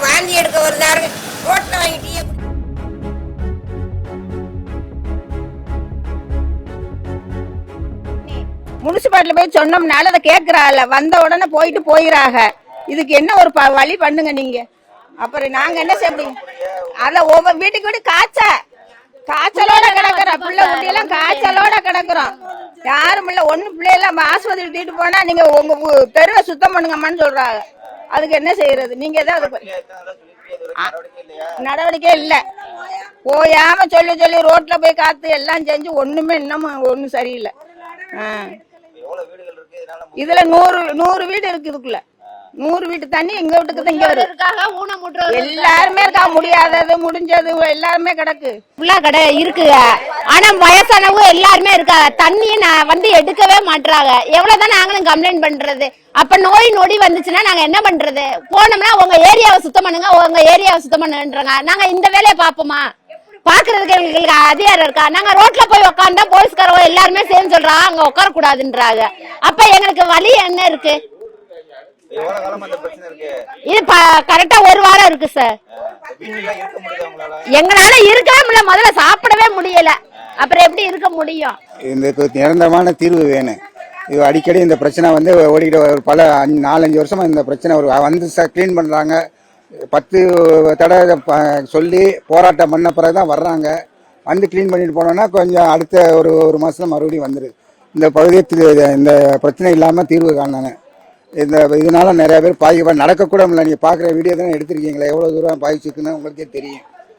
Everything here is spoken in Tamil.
வாந்தி எடுக்க வருதாரு ரோட்ல வாங்கிட்டீங்க. முனிசிபாலிட்டில போய் சொன்னோம்னால அதை கேட்கறாள், வந்த உடனே போயிட்டு போயிடாக. இதுக்கு என்ன ஒரு வழி பண்ணுங்க நீங்க. அப்புறம் நாங்க என்ன செய்ய முடியும்? அத ஒவ்வொரு வீட்டுக்கு வீடு காய்ச்சலோட கிடக்குறோம், பிள்ளை குட்டியெல்லாம் காய்ச்சலோட கிடக்குறோம். யாரும் இல்ல, ஒண்ணு பிள்ளையெல்லாம் ஆஸ்பத்திரி தூக்கிட்டு போனா நீங்க உங்க தெருவை சுத்தம் பண்ணுங்கம்மான்னு சொல்றாங்க. அதுக்கு என்ன செய்யறது? நீங்க ஏதாவது நடவடிக்கை இல்ல. போயாம சொல்லி சொல்லி ரோட்ல போய் காத்து எல்லாம் செஞ்சு ஒண்ணுமே இன்னமும் ஒண்ணும் சரியில்லை. இதுல 100 வீடு இருக்கு. இதுக்குள்ள 100 வீட்டு தண்ணி எங்க வீட்டுக்கு தான் இங்க வருது. எல்லாருமே இருக்கா, முடியாதது முடிஞ்சது எல்லாருமே கிடக்கு கடை இருக்குங்க. ஆனா வயசானவங்க எல்லாருமே இருக்காங்க. தண்ணியை நான் வந்து எடுக்கவே மாட்டாங்க. எவ்வளவுதான் நாங்களும் கம்ப்ளைண்ட் பண்றது? அப்ப நோய் நொடி வந்துச்சுன்னா நாங்க என்ன பண்றது? போனோம்னா உங்க ஏரியாவை சுத்தம் பண்ணுங்க, உங்க ஏரியாவை சுத்தம் பண்ணுன்றாங்க. நாங்க இந்த வேலையை பாப்போமா? பாக்குறதுக்கு எங்களுக்கு அதிகாரம் இருக்கா? நாங்க ரோட்ல போய் உட்காந்தா போலீஸ்காரங்க எல்லாருமே சேர்ந்து சொல்றாங்க அங்க உட்கார கூடாதுன்றாங்க. அப்ப எங்களுக்கு வழி என்ன இருக்கு? இது கரெக்டா 1 வாரம் இருக்கு சார். எங்களால இருக்கவே முடியல, முதல்ல சாப்பிடவே முடியல, அப்புறம் எப்படி இருக்க முடியும்? இந்த நிரந்தரமான தீர்வு வேணும். இது அடிக்கடி இந்த பிரச்சனை வந்து ஓடிக்கிட்டு ஒரு பல 4-5 வருஷமா இந்த பிரச்சனை வந்து கிளீன் பண்றாங்க. 10 தடவை சொல்லி போராட்டம் பண்ண பிறகுதான் வர்றாங்க. வந்து கிளீன் பண்ணிட்டு போனோம்னா கொஞ்சம் அடுத்த ஒரு மாசத்துல மறுபடியும் வந்துடுது. இந்த பகுதியை இந்த பிரச்சனை இல்லாம தீர்வு காணாங்க. இதனால நிறைய பேர் நடக்க கூட முடியல. நீங்க பாக்குற வீடியோ தானே எடுத்திருக்கீங்களா? எவ்வளவு தூரம் பாதிச்சுக்குன்னு உங்களுக்கே தெரியும்.